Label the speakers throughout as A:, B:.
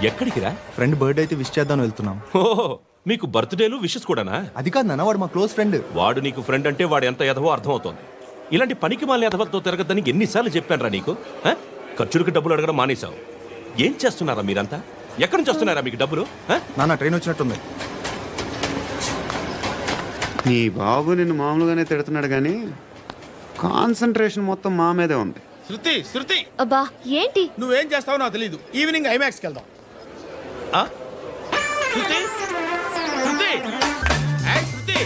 A: ఎక్కడికి రా?
B: Friend birthday అయితే విష్ చేద్దాం వెళ్తున్నాం.
A: ఓహో, మీకు బర్త్డేలు విషెస్ కూడానా?
B: అది కాదు నాన్న, వాడు మా క్లోజ్ ఫ్రెండ్.
A: వాడు నీకు ఫ్రెండ్ అంటే వాడు ఎంత ఎదవో అర్థమవుతోంది. ఇలాంటి పనికి మాలిన ఎదవతో తిరగద్దని ఎన్నిసార్లు చెప్పాను రా నీకు? ఖర్చులకు డబ్బులు అడగడం మానేశావు. ఏం చేస్తున్నారా మీరంతా? ఎక్కడి నుంచి వస్తున్నారా మీకు డబ్బులు?
B: నాన్న ట్రైన్ వచ్చినట్టుంది.
C: నీ బాబు నిన్ను మామూలుగానే తిడుతున్నాడు కానీ కాన్సన్ట్రేషన్ మొత్తం మా మీదే ఉంది.
D: శృతి శృతి,
E: అబ్బా ఏంటి?
D: నువ్వేం చేస్తావో నాకు తెలీదు. ఈవినింగ్ ఐమాక్స్కి వెళ్దాం. శృతి శృతి శృతి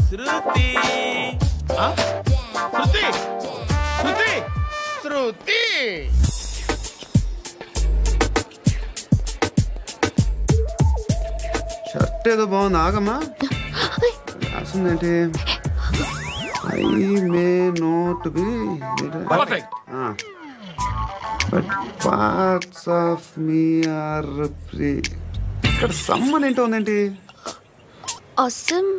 D: శృతి శృతి శృతి శృతి
C: షర్ట్ ఏదో బాగుంది, ఆగమ్మా. రాసిందేంటి? I may not be
D: perfect,
C: but parts of me are free. ఇక్కడ సమ్మన్ ఏంటో ఉందేంటి?
E: awesome.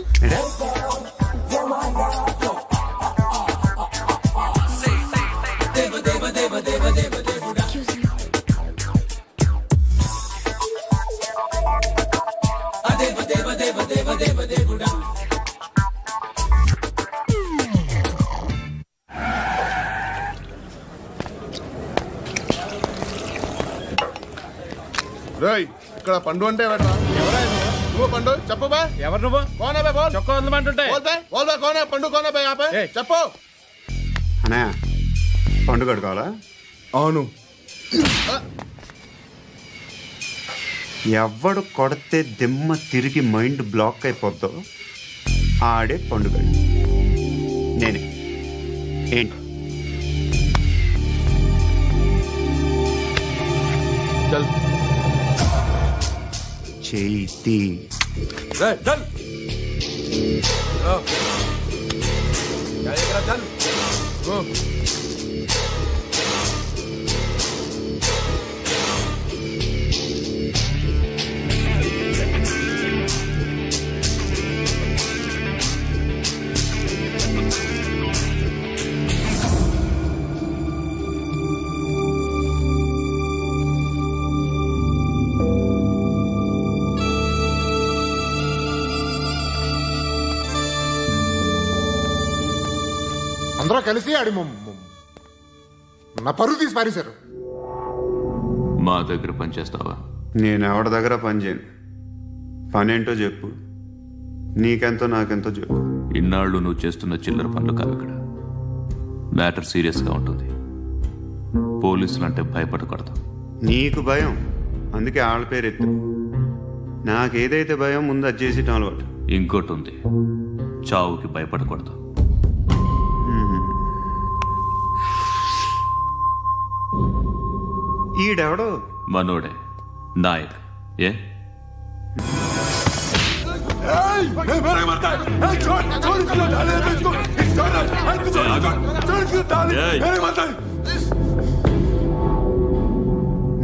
D: ఇక్కడ పండు అంటే నువ్వు పండు చెప్పు బా. ఎవరు నువ్వు? కోనా బే బోల్. చొక్కా వదలమంటుంటే బోల్ బే కోనా పండు కోనా బే ఆపే చెప్పు.
C: అనే పండుగ కావాలా?
B: అవును.
C: ఎవడు కొడితే దిమ్మ తిరిగి మైండ్ బ్లాక్ అయిపోద్దో ఆడే పండుగ. నేనే. ఏంటి? చేతి
F: అందరూ కలిసి ఆడి నా పరువు తీసి పారేశారు.
G: మా దగ్గర పని చేస్తావా?
C: నేను ఎవరి దగ్గర పని చేయను. పనేంటో చెప్పు. నీకెంతో నాకెంతో చెప్పు.
G: ఇన్నాళ్ళు నువ్వు చేస్తున్న చిల్లర పనులు కావు. ఇక్కడ మ్యాటర్ సీరియస్గా ఉంటుంది. పోలీసులు అంటే భయపడకూడదు.
C: నీకు భయం, అందుకే ఆళ్ళ పేరు ఎత్తు. నాకేదైతే భయం ముందు అది చేసేటం అలవాటు.
G: ఇంకోటి ఉంది, చావుకి భయపడకూడదు.
C: ఈడెవడో
G: మనోడే నాయక్. ఏ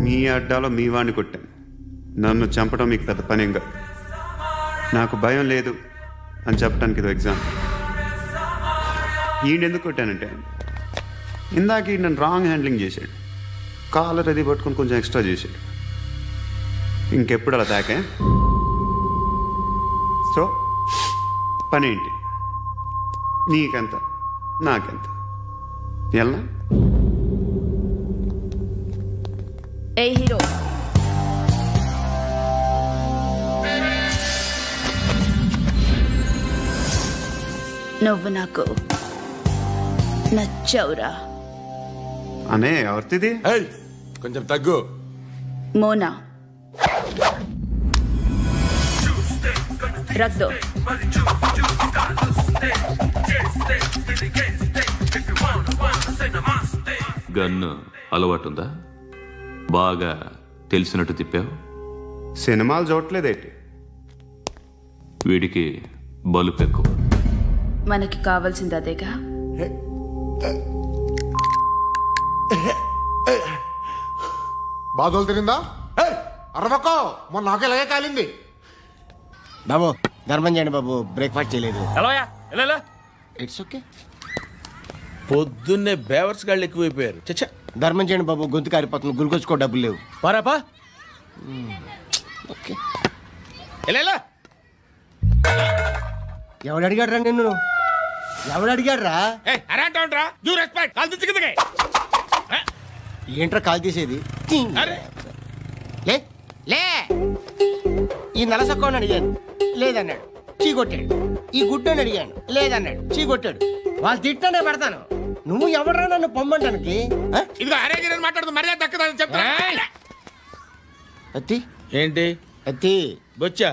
C: మీ అడ్డాలో మీ వాణ్ణి కొట్టాను. నన్ను చంపడం మీకు పెద్ద పనేంగా. నాకు భయం లేదు అని చెప్పడానికి ఇది ఎగ్జామ్. ఈయనెందుకు కొట్టానంటే ఇందాక ఈ నన్ను రాంగ్ హ్యాండ్లింగ్ చేశాడు. కాలర్ అది పట్టుకొని కొంచెం ఎక్స్ట్రా చేశాడు. ఇంకెప్పుడు అలా తాకే. సో పనేంటి? నీకెంత నాకెంత ఎలా?
E: ఏ హీరో, నువ్వు నాకు నచ్చవురా.
C: అనే ఎవరిది?
F: కొంచెం తగ్గు.
E: మోనా రక్ దో.
G: గన్ను అలవాటుందా? బాగా తెలిసినట్టు తిప్పావు.
C: సినిమాలు చూడట్లేదేంటి?
G: వీడికి బలుపు ఎక్కువ.
E: మనకి కావాల్సింది అదేగా.
F: బాధలు తిరిందా? అరవకో, మొన్న నాకు ఇలాగే కాలింది.
H: బాబు ధర్మం చేయండి బాబు, బ్రేక్ఫాస్ట్ చేయలేదు.
D: ఎలా
H: ఇట్స్ ఓకే.
D: పొద్దున్నే బేవర్స్ గాళ్ళు ఎక్కువైపోయారు. చచ్చా
H: ధర్మం చేయండి బాబు, గొంతు కారిపోతుంది, గురికొచ్చుకో డబ్బులు లేవు.
D: పారాపా
H: ఓకే. ఎవడు అడిగాడు రా నిన్ను? ఎవడు అడిగాడు రా? ఏంట్రా కాల్ తీసేది? లే లే. ఈ నలసక్కని అడిగాను, లేదన్నాడు, చీ కొట్టాడు. ఈ గుడ్డని అడిగాను, లేదన్నాడు, చీ కొట్టాడు. వాళ్ళు తిట్టానే పెడతాను. నువ్వు ఎవడరా నన్ను పొమ్మంటానికి? అత్తి
D: ఏంటి
H: అత్తి
D: బొచ్చా?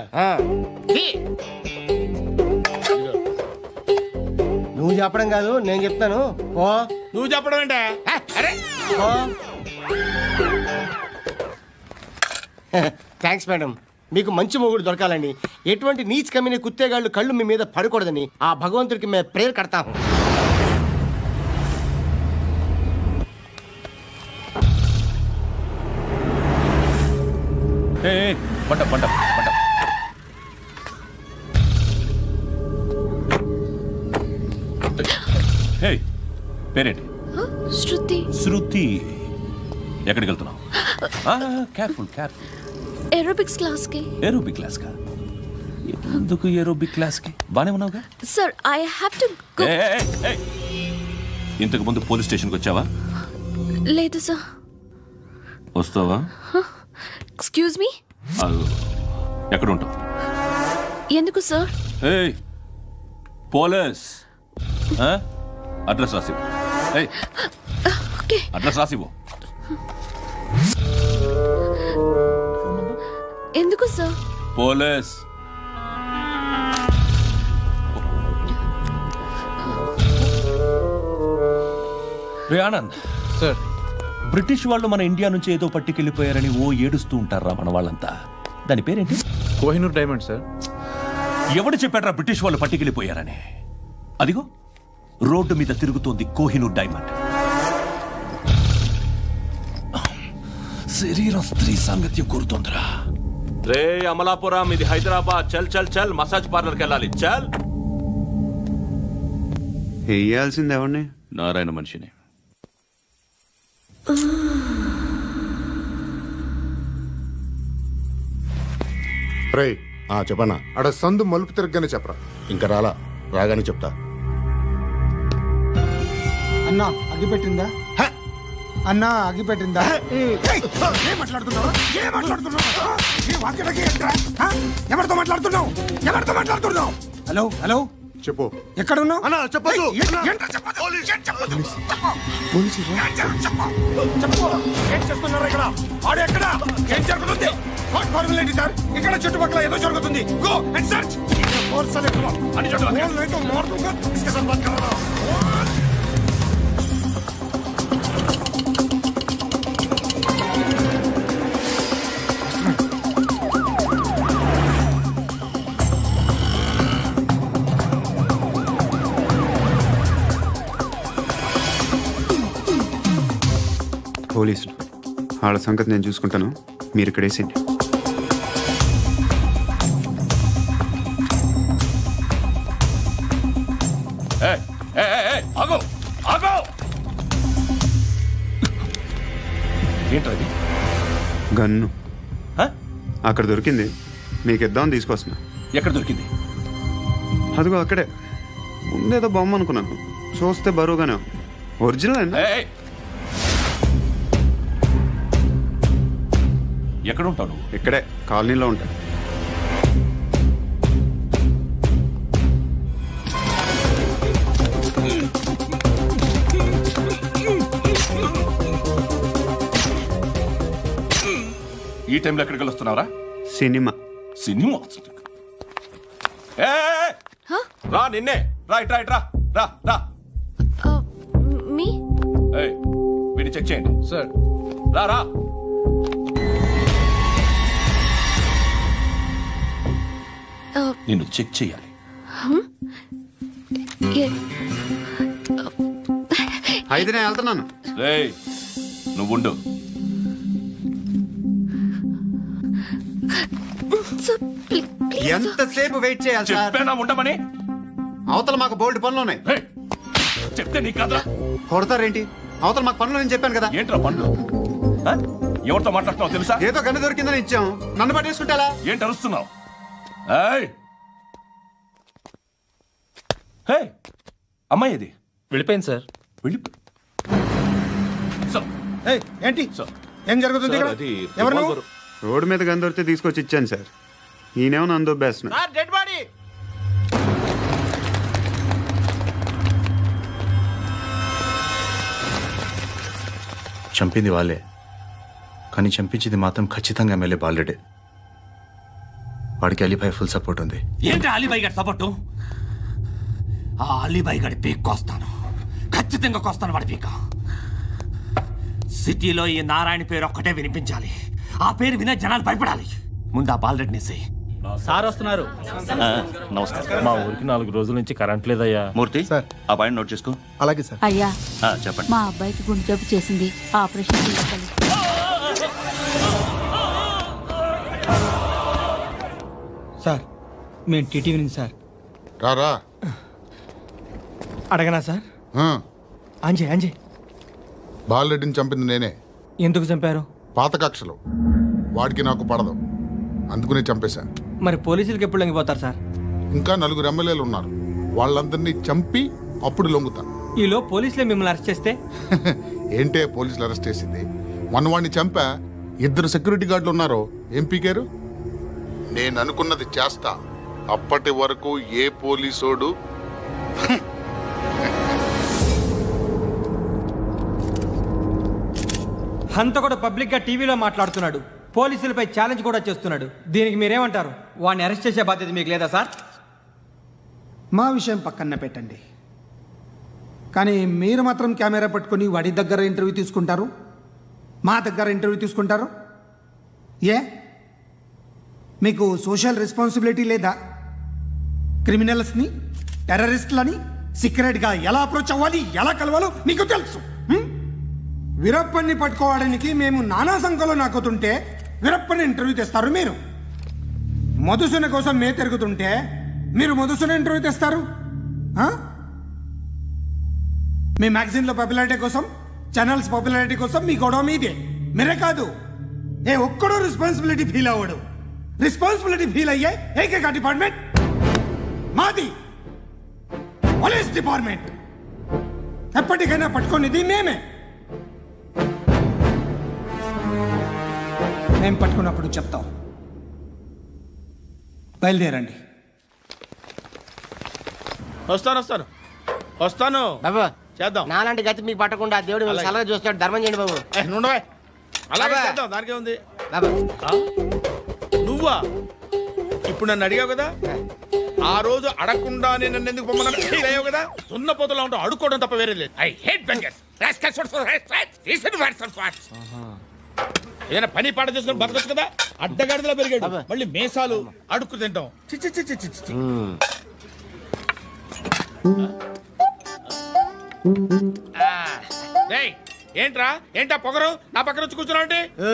H: నువ్వు చెప్పడం కాదు, నేను చెప్తాను. ఓ
D: నువ్వు చెప్పడం ఏంటే?
H: Thanks madam. మీకు మంచి మొగుడు దొరకాలని, ఎటువంటి నీచ్ కమ్మిన కుత్తేగాళ్ళు కళ్ళు మీ మీద పడకూడదని ఆ భగవంతుడికి మేము ప్రేయర్ కడతాము.
G: పంట పంట పంట. హే, పేరేంటి?
I: శృతి.
G: శృతి. ఎక్కడికి వెళ్తున్నావు? Careful careful.
I: ఏరోబిక్స్ క్లాస్ కి.
G: ఏరోబిక్ క్లాస్ కా? ఎందుకు ఏరోబిక్ క్లాస్ కి? బానే ఉన్నావుగా?
I: Sir I have to go.
G: ఇంతకు ముందు పోలీస్ స్టేషన్కి వచ్చావా?
I: లేదు సార్.
G: వస్తావా?
I: Excuse me.
G: ఎక్కడ ఉంటావు?
I: ఎందుకు సార్?
G: పోలీస్ అడ్రస్ రాసివ్వు. అడ్రస్ రాసివ్వు.
I: ఎందుకు సార్?
G: పోలీస్. రే ఆనంద్
B: సార్,
G: బ్రిటిష్ వాళ్ళు మన ఇండియా నుంచి ఏదో పట్టుకెళ్ళిపోయారని ఓ ఏడుస్తూ ఉంటారా మన వాళ్ళంతా. దాని పేరేంటి?
B: Kohinoor diamond sir.
G: ఎవడు చెప్పాడ్రా బ్రిటిష్ వాళ్ళు పట్టుకెళ్ళిపోయారని? అదిగో రోడ్డు మీద తిరుగుతోంది కోహినూర్ డైమండ్. శరీరం స్త్రీ సాంగత్యం కోరుతోందిరా.
A: రే అమలాపురం, ఇది హైదరాబాద్. చల్ చల్ చల్, మసాజ్ పార్లర్కి వెళ్ళాలి. చల్.
C: వేయాల్సింది ఎవరిని?
G: నారాయణ మనిషిని.
F: రే చెప్పనా? అడ సందు మలుపు తిరగగానే చెప్పరా. ఇంకా రాగానే చెప్తా.
J: అన్నా అగ్గి పెట్టిందా? అన్నా అగ్గి పెట్టిందా? ఏం మాట్లాడుతున్నావు? ఎవరితో మాట్లాడుతున్నావు? ఎవరితో మాట్లాడుతున్నావు? హలో హలో,
F: చెప్పు.
J: ఎక్కడ ఉన్నావు? ఏం చేస్తున్నారు ఇక్కడ? ఆడు ఎక్కడ? ఏం జరుగుతుంది? సార్ ఇక్కడ చుట్టుపక్కల ఏదో జరుగుతుంది. Go and search.
C: పోలీసులు వాళ్ళ సంగతి నేను చూసుకుంటాను, మీరు ఇక్కడ వేసేయండి.
G: ఏంటది?
C: గన్ను అక్కడ దొరికింది, మీకు ఇద్దామని తీసుకొస్తున్నా.
G: ఎక్కడ దొరికింది?
C: అదిగో అక్కడే. ముందేదో బొమ్మ అనుకున్నాను, చూస్తే బరువుగానే. ఒరిజినల్ అండి.
G: ఎక్కడ ఉంటావు నువ్వు?
C: ఇక్కడే కాలనీలో ఉంటా.
G: ఈ టైంలో ఎక్కడికి వస్తున్నావురా?
C: సినిమా.
G: సినిమా? రా, నిన్నే. రైట్ రైట్ రా రా రా.
I: మీ
G: వీడిని చెక్ చేయండి
B: సార్.
G: రా రా. నిన్ను చెక్ చేయాలి.
C: అయితే నేను వెళ్తున్నాను.
G: రేయ్ నువ్వుండు.
C: ఎంతసేపు వెయిట్ చేయాలి సార్?
G: చెప్పేనా ఉండమని?
C: అవతల మాకు బోల్డ్ పనులు ఉన్నాయి.
G: చెప్తే నీకు కదా.
C: కొడతారేంటి? అవతల మాకు పనులు నేను చెప్పాను కదా.
A: ఏంట్రా పండ్లు? ఎవరితో మాట్లాడుతున్నావు తెలుసా?
C: ఏదో గన్ను దొరికిందని ఇచ్చాం, నన్ను పట్టేసుకుంటా.
A: ఏంటి అరుస్తున్నావు? అమ్మాయి ఇది
K: వెళ్ళిపోయింది సార్.
J: ఏంటి ఏం జరుగుతుంది ఇక్కడ? ఎవరు నువ్వు?
C: రోడ్డు మీద గన్ను దొరికితే తీసుకొచ్చి ఇచ్చాను సార్. ఈయనేమో నన్ను దొబ్బేస్తున్నా.
H: Dead body.
B: చంపింది వాళ్ళే, కానీ చంపించింది మాత్రం ఖచ్చితంగా ఎమ్మెల్యే బాలుడే. వాడికి అలీభాయ్ ఫుల్ సపోర్ట్ ఉంది.
L: ఏంటి అలీబాయి గారి సపోర్టు? ఆ అలీబాయి గారి పీక్ కోస్తాను, ఖచ్చితంగా కోస్తాను వాడి పీక. సిటీలో ఈ నారాయణ పేరు ఒక్కటే వినిపించాలి. ఆ పేరు వినే జనాలు భయపడాలి. ముందు ఆ బాలరెడ్డిని
K: సార్ వస్తున్నారు.
A: నమస్కారం.
K: మా ఊరికి 4 రోజుల నుంచి కరెంట్ లేదయ్యా.
A: మూర్తి సార్, ఆ పాయింట్ నోట్ చేసుకో.
B: అలాగే సార్.
M: అయ్యా
A: చెప్పండి.
M: మా అబ్బాయికి గుండె జబ్బు చేసింది, ఆపరేషన్ చేయాలి.
J: సార్ మేము టీటీవీ నుంచి సార్.
F: రారా.
J: అడగనా సార్? అంజయ్
F: బాలరెడ్డిని చంపింది నేనే.
J: ఎందుకు చంపారు?
F: పాత కక్షలు, వాడికి నాకు పడదు, అందుకునే చంపేశా.
J: మరి పోలీసులకి ఎప్పుడు లొంగిపోతారు సార్?
F: ఇంకా 4 ఎమ్మెల్యేలు ఉన్నారు, వాళ్ళందరినీ చంపి అప్పుడు లొంగుతా.
J: ఈలో పోలీసులే మిమ్మల్ని అరెస్ట్ చేస్తే?
F: ఏంటే పోలీసులు అరెస్ట్ చేసింది? మొన్న వాడిని చంపా, 2 సెక్యూరిటీ గార్డులు ఉన్నారు, ఏం పీకారు? నేను అనుకున్నది చేస్తా. అప్పటి వరకు ఏ పోలీసోడు
J: అంత కూడా పబ్లిక్ గా టీవీలో మాట్లాడుతున్నాడు, పోలీసులపై ఛాలెంజ్ కూడా చేస్తున్నాడు. దీనికి మీరేమంటారు? వాడిని అరెస్ట్ చేసే బాధ్యత మీకు లేదా సార్?
N: మా విషయం పక్కన పెట్టండి, కానీ మీరు మాత్రం కెమెరా పట్టుకొని వాడి దగ్గర ఇంటర్వ్యూ తీసుకుంటారు, మా దగ్గర ఇంటర్వ్యూ తీసుకుంటారు. ఏ మీకు సోషల్ రెస్పాన్సిబిలిటీ లేదా? క్రిమినల్స్ని, టెర్రరిస్టులని సీక్రెట్గా ఎలా అప్రోచ్ అవ్వాలి, ఎలా కలవాలో మీకు తెలుసు. వీరప్పన్ని పట్టుకోవడానికి మేము నానా సంఖ్యలో నాకుతుంటే వీరప్పని ఇంటర్వ్యూ తెస్తారు మీరు. మధుసూన కోసం మే తిరుగుతుంటే మీరు మధుసూన ఇంటర్వ్యూ తెస్తారు. మీ మ్యాగజైన్లో పాపులారిటీ కోసం, ఛానల్స్ పాపులారిటీ కోసం మీ గొడవ మీదే. మీరే కాదు, ఏ ఒక్కడో రెస్పాన్సిబిలిటీ ఫీల్ అవ్వడు. రెస్పాన్సిబిలిటీ ఫీల్ అయ్యే ఏకైక డిపార్ట్మెంట్ మాది, పోలీస్ డిపార్ట్మెంట్. ఎప్పటికైనా పట్టుకునేది మేమే. మేము పట్టుకున్నప్పుడు చెప్తాం. బయలుదేరండి.
H: వస్తాను బాబు. చేద్దాం. నాలాంటి గతి మీకు పట్టకుండా దేవుడు సలహా చూస్తాడు. ధర్మం చేయండి బాబు.
D: అలాగే చేద్దాం, దానికే ఉంది.
H: బాబు
D: నువ్వా ఇప్పుడు నన్ను అడిగావు కదా, ఆ రోజు అడగకుండా నన్ను ఎందుకు పొమ్మన్నాను ఫీల్ అయ్యావు కదా. సున్న పోతలో ఉంటావు, అడుక్కోవడం తప్ప వేరే లేదు. I hate bangers. ఏదైనా పని పాట చేసుకుని బతకొచ్చు కదా. అడ్డగాడిదలా పెరిగాడు, మళ్ళీ మేసాలు అడుక్కు తింటాం. చిచ్చి చిచ్చి చిచ్చి. ఏంట్రా ఏంటా పొగరు నా పక్కన వచ్చి కూర్చున్నావు?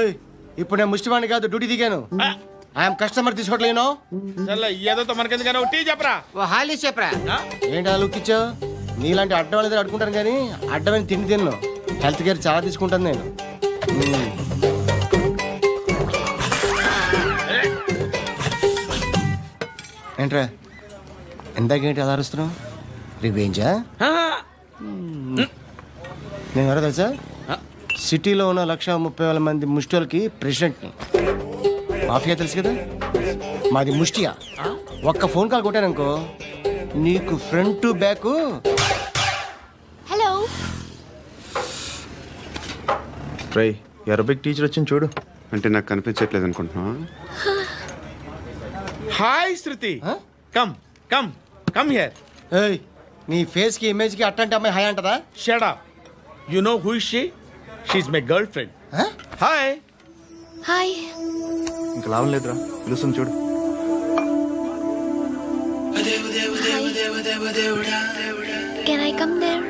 H: ఇప్పుడు నేను ముష్టివాణి కాదు, డ్యూటీ దిగాను. ఐఎమ్ కస్టమర్ తీసుకోవట్లేను.
D: ఏదో మనకెందుకైనా టీ చెప్పరా,
H: హాలీ చెప్పరా. ఏంటి అలా లుక్ ఇచ్చావు? నీలాంటి అడ్డం వాళ్ళ దగ్గర అడుకుంటాను, కానీ అడ్డమైన తిండి తిన్ను. హెల్త్ కేర్ చాలా తీసుకుంటాను నేను. ఏంట్రా ఎందాకేంటి అలా అరుస్తున్నావు? రివేంజా? నేను ఎవరో తెలుసా? సిటీలో ఉన్న 130,000 మంది ముష్టిలకి ప్రెసిడెంట్ని. మాఫియా తెలుసు కదా, మాది ముష్టియా. ఒక్క ఫోన్ కాల్ కొట్టాననుకో, నీకు ఫ్రంట్ టు బ్యాక్.
I: హలో
B: రై, అరబిక్ టీచర్ వచ్చింది చూడు.
C: అంటే నాకు కనిపించట్లేదు అనుకుంటున్నా.
D: Hi Shruti, come come come here.
H: ఏయ్, నీ ఫేస్ కి ఇమేజ్ కి అట్టంటే అమ్మాయి హాయ్ అంటదా?
D: Shut up. You know who is she? She is my girlfriend. Hi
I: hi.
B: ఇంకా లాభం లేదురా, పిలుస్తుంది చూడు.
I: Can I come there?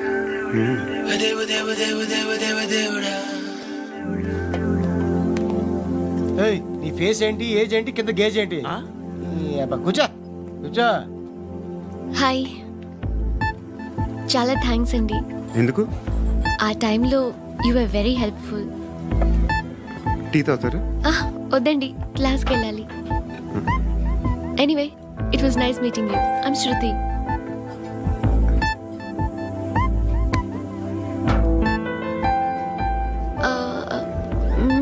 H: ఏయ్, నీ ఫేస్ ఏంటి, ఏజ్ ఏంటి, కింద గేజ్ ఏంటి? కూర్చో కూర్చో.
I: హాయ్, చాలా థ్యాంక్స్ అండి.
C: ఎందుకు?
I: ఆ టైంలో you are very helpful.
C: Tea తాగుతారా?
I: వద్దండి, క్లాస్కి వెళ్ళాలి. Anyway, it was nice meeting you. I'm Shruti.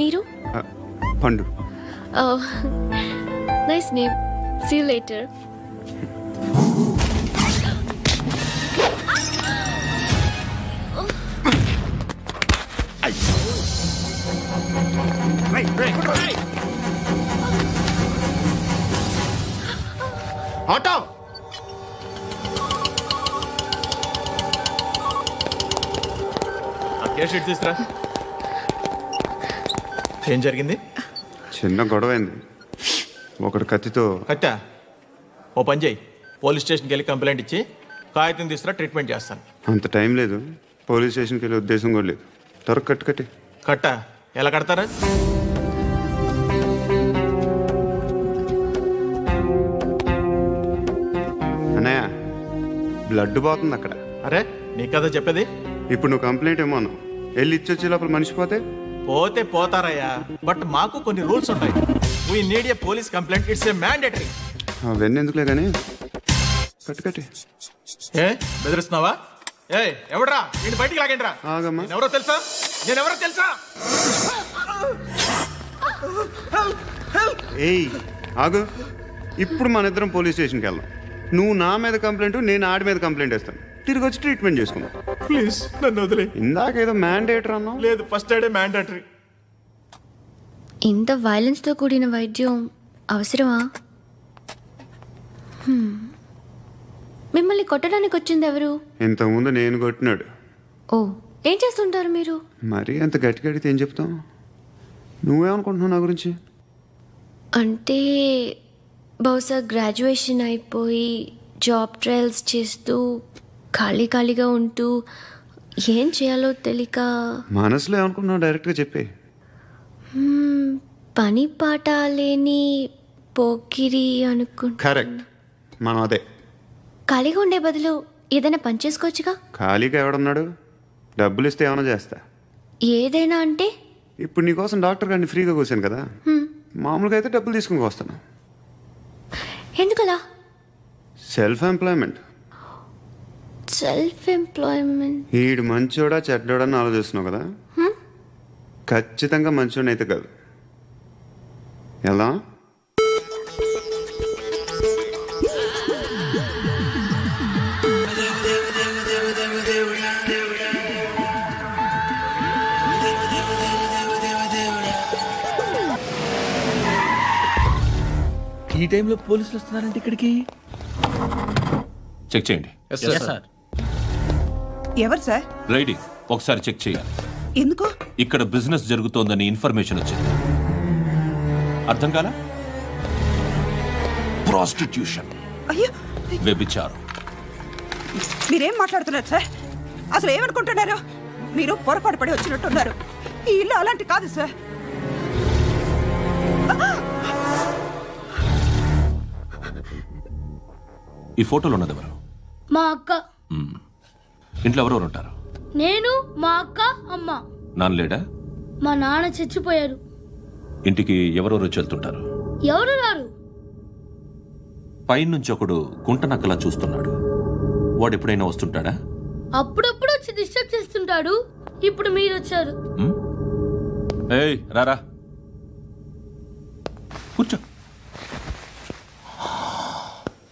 I: మీరు?
C: Pandu.
I: Nice name. See you later.
C: Auto
D: case sheet తీసుకురా. ఏం జరిగింది?
C: చిన్న గొడవ అయింది. ఒకటి కత్తితో.
D: కట్టా? ఓ పని చేయి, పోలీస్ స్టేషన్కి వెళ్ళి కంప్లైంట్ ఇచ్చి కాగితం తీసుకురా, ట్రీట్మెంట్ చేస్తాను.
C: అంత టైం లేదు. పోలీస్ స్టేషన్కి వెళ్ళే ఉద్దేశం కూడా లేదు. త్వరగా కట్టి.
D: కట్టా? ఎలా కడతారా?
C: అన్నయ్య, బ్లడ్ పోతుంది అక్కడ.
D: అరే నీ కదా చెప్పేది.
C: ఇప్పుడు నువ్వు కంప్లైంట్ ఏమో అన్నావు. వెళ్ళి ఇచ్చొచ్చే లోపల మనిషి పోతే
D: పోతారయ్యా, బట్ మాకు కొన్ని రూల్స్ ఉంటాయి. We need a police complaint. It's a mandatory.
C: అవన్నీ ఎందుకులే కానీ కట్టి.
D: ఏ బెదిరిస్తున్నావా? ఏ ఎవడ్రా నేను బయటికి లాగండిరా. ఎవరో తెలుసా? నేనెవరో తెలుసా?
C: ఏయ్ ఆగు. ఇప్పుడు మన ఇద్దరం పోలీస్ స్టేషన్కి వెళ్దాం. నువ్వు నా మీద కంప్లైంట్, నేను ఆడి మీద కంప్లైంట్ వేస్తాను. తిరిగి వచ్చి ట్రీట్మెంట్ చేసుకుందాం.
D: ప్లీజ్ నన్ను వదిలే.
C: ఇందాకేదో మ్యాండేటరీ అన్నావు.
D: లేదు, ఫస్ట్ ఎయిడే మ్యాండేటరీ.
I: ఇంత వైలెన్స్తో కూడిన వైద్యం అవసరమా? మిమ్మల్ని కొట్టడానికి వచ్చింది ఎవరు?
C: ఇంతకుముందు నేను కొట్టినాడు.
I: ఓ, ఏం చేస్తుంటారు మీరు?
C: మరీ అంత గట్టి గడితే ఏం చెప్తాం? నువ్వేమనుకుంటున్నావు నా గురించి?
I: అంటే బహుశా గ్రాడ్యుయేషన్ అయిపోయి జాబ్ ట్రయల్స్ చేస్తూ ఖాళీగా ఉంటూ ఏం చేయాలో తెలియక.
C: మనసులో ఏమనుకుంటున్నావు డైరెక్ట్గా చెప్పే.
I: పని పాట లేని పోకిరి అనుకుంటా.
C: కరెక్ట్, మనం అదే.
I: ఖాళీగా ఉండే బదులు ఏదైనా పని చేసుకోవచ్చుగా.
C: ఖాళీగా ఎవడున్నాడు? డబ్బులు ఇస్తే ఏమైనా చేస్తా.
I: ఏదైనా అంటే?
C: ఇప్పుడు నీకోసం డాక్టర్ గారిని ఫ్రీగా కూర్చాను కదా, మామూలుగా అయితే డబ్బులు తీసుకుని వస్తాను.
I: ఎందుకలా?
C: Self employment. ఈడు మంచోడా చెడ్డోడా అని ఆలోచిస్తున్నావు కదా. ఖచ్చితంగా మంచోడని అయితే కాదు. ఎలా?
L: ఈ టైంలో పోలీసులు వస్తున్నారంటే ఇక్కడికి.
G: చెక్ చేయండి.
O: ఎవరు సార్?
G: రైడీ, ఒకసారి చెక్ చేయాలి.
O: ఎందుకు?
G: ఇక్కడ బిజినెస్ జరుగుతోందని ఇన్ఫర్మేషన్ వచ్చింది. అర్థం కాలా? ప్రాస్టిట్యూషన్, వ్యభిచారం.
O: మీరేం మాట్లాడుతున్నారు సార్? అసలు ఏమనుకుంటున్నారు? మీరు పొరపాటు పడి వచ్చినట్టున్నారు. ఈ ఇల్లు అలాంటి కాదు సార్.
G: ఈ ఫోటోలో ఉన్నది ఎవరు?
P: మా అక్క.
G: ఇంట్లో ఎవరెవరు ఉంటారు?
P: నేను, మా అక్క, అమ్మ.
G: నాన్న లేడా?
P: మా నాన్న చచ్చిపోయారు.
G: ఇంటికి ఎవరెవరు వచ్చి వెళ్తుంటారు?
P: ఎవరు రారు.
G: పైనుంచి ఒకడు గుంట నక్కలా చూస్తున్నాడు. వాడు ఎప్పుడైనా వస్తుంటాడా?
P: అప్పుడప్పుడు వచ్చి డిస్టర్బ్ చేస్తుంటాడు. ఇప్పుడు మీరు వచ్చారు.
G: ఏయ్ రారా, కూర్చో.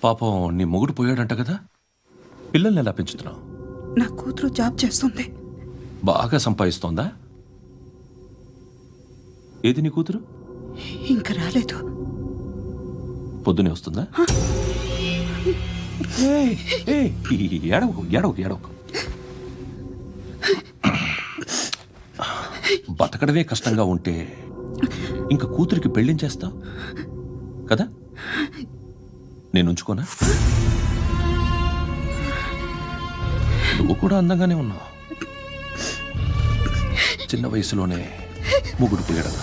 G: పాపం నీ మొగుడు పోయాడంట కదా, పిల్లల్ని ఎలా పెంచుతున్నావు?
O: నా కూతురు జాబ్ చేస్తుంది.
G: బాగా సంపాదిస్తోందా? ఏది నీ కూతురు?
O: ఇంకా రాలేదు.
G: పొద్దునే వస్తుందా? ఏడవకు ఏడవకు ఏడవకు. బతకడమే కష్టంగా ఉంటే ఇంకా కూతురికి పెళ్ళించేస్తావు కదా? నేను ఉంచుకోనా? నువ్వు కూడా అందంగానే ఉన్నావు. చిన్న వయసులోనే ముగ్గురు పోయడం.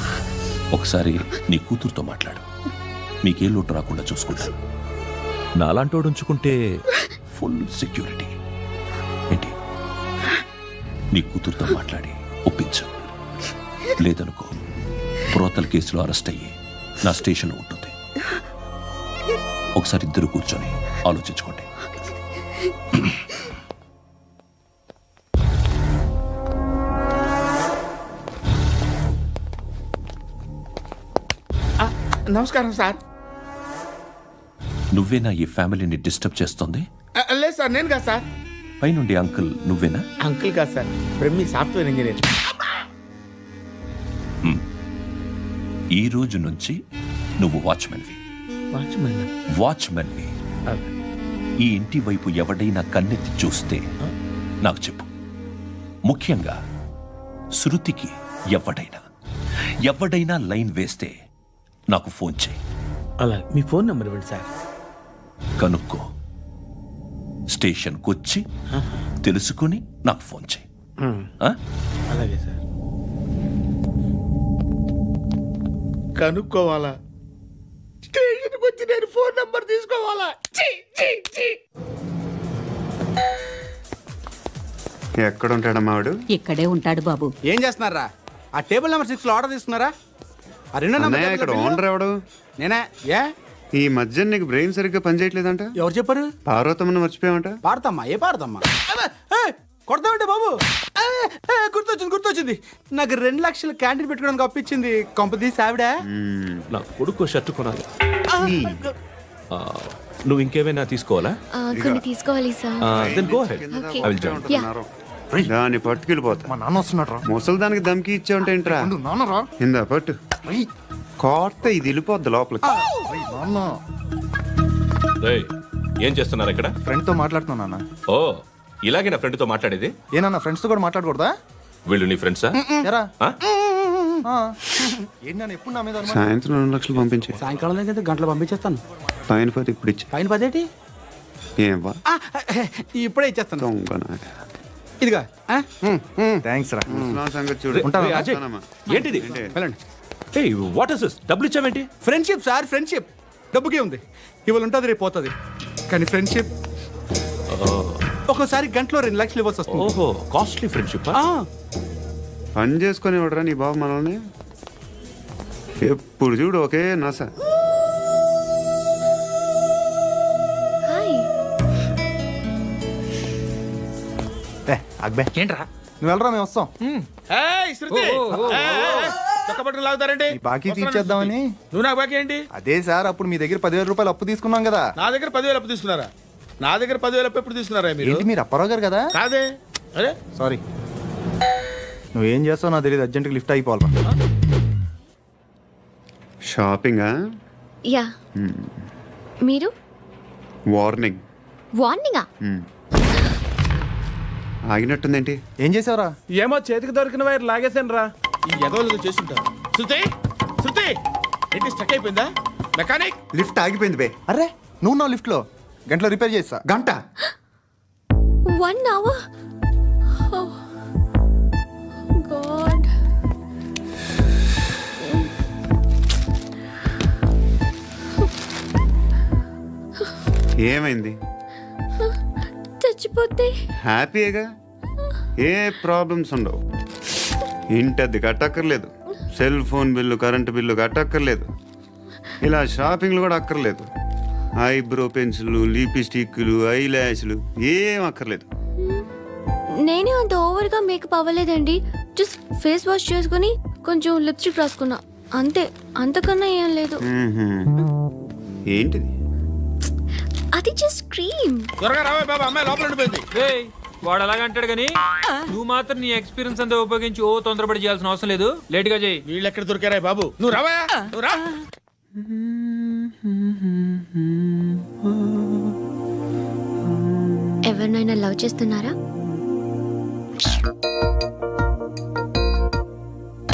G: ఒకసారి నీ కూతురుతో మాట్లాడు. మీకే లోటు రాకుండా చూసుకుంటాను. నాలాంటోడు ఉంచుకుంటే ఫుల్ సెక్యూరిటీ. ఏంటి నీ కూతురుతో మాట్లాడి ఒప్పించు. లేదనుకో ప్రోతల కేసులో అరెస్ట్ అయ్యి నా స్టేషన్లో ఉంటుంది. ఒకసారి ఇద్దరు కూర్చొని ఆలోచించుకోండి.
D: నమస్కారం సార్.
G: నువ్వేనా ఈ ఫ్యామిలీని డిస్టర్బ్ చేస్తుంది?
D: లేదు సార్, నేను కాదు సార్.
G: పైనుండి అంకుల్ నువ్వేనా?
D: అంకుల్ కాదు సార్, బ్రహ్మి సాఫ్ట్వేర్ ఇంజనీర్.
G: ఈ రోజు నుంచి నువ్వు వాచ్మెన్వి. వాచ్మెన్వి. ఈ ఇంటి వైపు ఎవడైనా కన్నెత్తి చూస్తే నాకు చెప్పు. ముఖ్యంగా శృతికి ఎవడైనా లైన్ వేస్తే నాకు ఫోన్ చేయి.
D: అలా మీ ఫోన్ నెంబర్ ఇవ్వండి సార్.
G: కనుక్కో, స్టేషన్కి వచ్చి తెలుసుకుని నాకు ఫోన్ చేయి.
D: అలాగే సార్. కనుక్కోవాలా? స్టేషన్కి వచ్చి నేను ఫోన్ నెంబర్ తీసుకోవాలా?
C: ఎక్కడ ఉంటాడమ్మా వాడు?
M: ఇక్కడే ఉంటాడు బాబు.
K: ఏం చేస్తున్నారా? ఆ టేబుల్ నెంబర్ 6 లో ఆర్డర్ తీసుకున్నారా? ఆ రెండో నెంబర్
C: ఇక్కడ ఓనర్ ఎవడు?
K: నేనే. ఏ
C: ఈ మధ్య నీకు బ్రెయిన్ సరిగ్గా పనిచేయట్లేదంట.
K: ఎవరు చెప్పారు?
C: పార్వతమ్మను మర్చిపోయామంట.
K: పాడతామ్మా? ఏ పాడతామ్మా? కొడతామంటే బాబు. గుర్తొచ్చింది. నాకు 2 లక్షలు క్యాంటీన్ పెట్టుకోవడానికి అప్పించింది కొంపదీసి ఆవిడ.
A: నా కొడుకు షర్ట్ కొనాలి. నువ్వు ఇంకేమైనా తీసుకోవాలా?
I: కొన్ని తీసుకోవాలి sir.
A: Then go ahead. I will join.
C: దాన్ని పట్టుకెళ్ళిపోతా.
J: మా నాన్న వస్తున్నాడు.
C: ముసలి దానికి దమ్కి ఇచ్చావంటే ఏంట్రా?
J: నాన్నరా
C: ఇందా పట్టు. కోర్త ఇది వెళ్ళిపోద్ది లోపలికి.
A: ఏం చేస్తున్నారు ఇక్కడ?
J: ఫ్రెండ్ తో మాట్లాడుతున్నా నాన్న.
A: ఓ, ఇలాగే నా ఫ్రెండ్ తో మాట్లాడేది?
J: ఏనా ఫ్రెండ్స్ తో కూడా మాట్లాడకూడదా?
A: వీళ్ళు నీ ఫ్రెండ్సా?
J: ఎప్పుడు నా మీద
C: సాయంత్రం 2 లక్షలు పంపించే.
K: సాయంకాలం దగ్గర గంటలు పంపించేస్తాను.
C: పైన 10 ఇప్పుడు ఇచ్చే.
K: పైన 10 ఏంటి?
C: ఏం వా
K: ఇప్పుడే ఇచ్చేస్తాను. ఇదిగా
J: థ్యాంక్స్ రా.
C: సంగతి చూడు.
A: ఏంటిది? What is this? డబ్బులు ఇచ్చావేంటి?
K: Friendship sir, friendship. డబ్బుకే ఉంది, ఇవాళ ఉంటుంది రేపు పోతుంది. కానీ ఫ్రెండ్షిప్ ఒక్కోసారి గంటలో 2 లక్షలు ఇవ్వాల్సి వస్తుంది.
A: ఓహో, కాస్ట్లీ ఫ్రెండ్షిప్.
C: పని చేసుకొని ఇవ్వడరా నీ బాబు మనల్ని? ఎప్పుడు చూడు ఒకే నస.
J: ఏంట్రా నువ్వు వెళ్ళరా, మేము వస్తాం.
D: లాగుతారండి.
J: బాకీ తీర్చేద్దామని.
D: నువ్వు నాకు బాకీ ఏంటి?
J: అదే సార్, అప్పుడు మీ దగ్గర 10,000 రూపాయలు అప్పు తీసుకున్నాం కదా.
D: నా దగ్గర 10,000 అప్పు తీసుకున్నారా? నా దగ్గర 10,000 అప్పు ఎప్పుడు తీసుకున్నారా మీరు?
J: ఏంటి మీరు అప్పారావు గారు కదా?
D: కాదే. అరే
J: సారీ. నువ్వేం చేస్తావు నాకు తెలియదు, అర్జెంట్గా లిఫ్ట్ అయిపోవాలి.
C: షాపింగా?
I: యా. మీరు?
C: వార్నింగ్.
I: వార్నింగా?
C: ఆగినట్టుందేంటి?
J: ఏం చేసావురా?
K: ఏమో చేతికి దొరికిన వైర్ లాగేసాను రా.
D: ఈ ఎదవలు చేస్తుంటారు. శృతి ఏంటి స్టక్ అయిపోయిందా? మెకానిక్
C: లిఫ్ట్ ఆగిపోయింది బే.
J: అరే నువ్వు నా లిఫ్ట్ లో గంటలో రిపేర్ చేస్తా.
C: గంట?
I: 1 hour? Oh God.
C: ఏమైంది?
I: చచ్చిపోతే
C: హ్యాపీగా, ఏ ప్రాబ్లమ్స్ ఉండవు. ఇంటద్ది కట్టక్కర్లేదు, cell phone bill, current bill కట్టక్కర్లేదు, ఇలా షాపింగ్లు కూడా అక్కర్లేదు. ఐబ్రో పెన్సిల్లు, లిప్స్టిక్లు, ఐ ల్యాష్లు ఏం అక్కర్లేదు.
I: నేనే అంత ఓవర్గా మేకప్ అవ్వలేదండి. జస్ట్ ఫేస్ వాష్ చేసుకుని కొంచెం లిప్స్టిక్ రాసుకున్నా అంతే, అంతకన్నా ఏం లేదు.
C: ఏంటిది?
I: అది జస్ట్ క్రీమ్.
D: త్వరగా రావే బాబా, అమ్మాయి లోపల ఉండిపోయింది.
Q: వాడు అలాగంటాడు కానీ నువ్వు మాత్రం నీ ఎక్స్పీరియన్స్ అంతా ఉపయోగించి తొందరపడి చేయాల్సిన అవసరం లేదు. లేట్ గా చేయి.
D: వీళ్ళు ఎక్కడ దొరికారా బాబు? నువ్వు రావా, నువ్వు రా.
I: ఎవరినైనా లవ్ చేస్తున్నారా?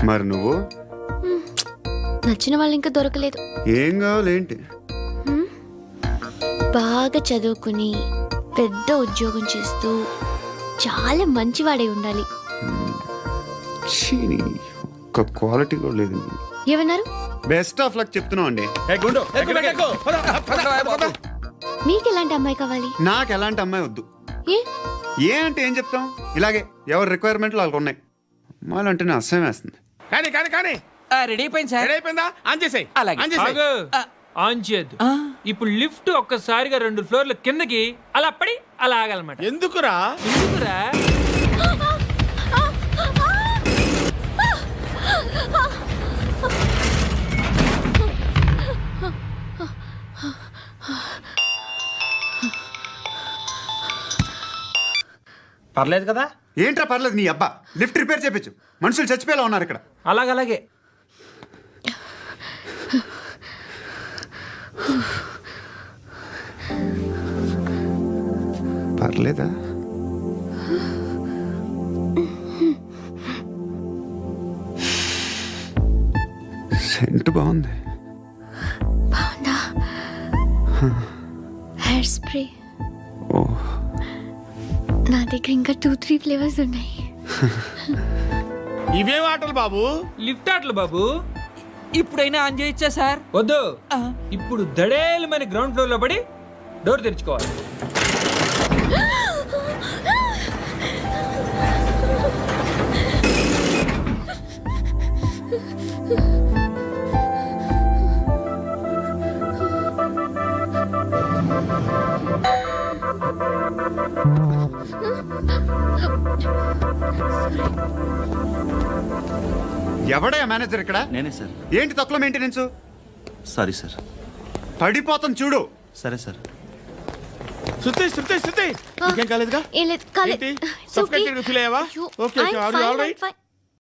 C: మరి నువ్వు?
I: నచ్చిన వాళ్ళు ఇంకా దొరకలేదు.
C: ఏం కావాలేంటి?
I: బాగా చదువుకుని పెద్ద ఉద్యోగం చేస్తూ చాలా మంచివాడై ఉండాలి.
C: ఒక్క క్వాలిటీ కూడా లేదు.
I: ఏమన్నారు?
C: బెస్ట్ ఆఫ్ లక్ చెప్తున్నావు అండి.
I: మీకు ఎలాంటి అమ్మాయి కావాలి?
C: నాకు ఎలాంటి అమ్మాయి వద్దు.
I: ఏ
C: ఏ అంటే ఏం చెప్తాం, ఇలాగే ఎవరి రిక్వైర్మెంట్లు వాళ్ళకు ఉన్నాయి. అమ్మాయిలంటేనే అసహ్యం వేస్తుంది.
D: కానీ కానీ కానీ
R: రెడీ అయిపోయింది సార్.
D: రెడీ అయిపోయిందా? ఆన్ చేసేయ్. ఆన్ చేసేయ్.
Q: ఆగు. ఆన్ చేయద్దు. ఇప్పుడు లిఫ్ట్ ఒక్కసారిగా 2 ఫ్లోర్ల కిందకి అలా పడి అలా ఆగాలన్నమాట.
D: ఎందుకురా?
Q: ఎందుకురా?
R: పర్లేదు కదా?
C: ఏంట్రా పర్లేదు నీ అబ్బా. లిఫ్ట్ రిపేర్ చేయించు, మనుషులు చచ్చిపోయేలా ఉన్నారు ఇక్కడ.
R: అలాగే
C: పర్లేదా? సెంట్ బాగుంది.
I: బాగుందా? Hair spray. నా దగ్గర ఇంకా 2-3 ఫ్లేవర్స్ ఉన్నాయి.
D: ఇవేం ఆటలు బాబు?
Q: లిఫ్ట్ ఆటలు బాబు.
R: ఇప్పుడైనా ఆన్ చేయొచ్చా సార్?
Q: వద్దు. ఇప్పుడు దడేలు మన గ్రౌండ్ ఫ్లోర్ లో పడి డోర్ తెరుచుకోవాలి.
C: ఎవడయ్యా మేనేజర్ ఇక్కడ?
B: నేనే సార్.
C: ఏంటి తక్కువ మెయింటెనెన్స్?
B: Sorry sir.
C: పడిపోతాం చూడు.
B: సరే సార్.
D: శృతి ఇంకేం కాలేదుగా?
I: ఏం లేదు, కాలేదు.
D: సఫోకేటెడ్ ఫీల్ అయ్యావా? Okay are you all right?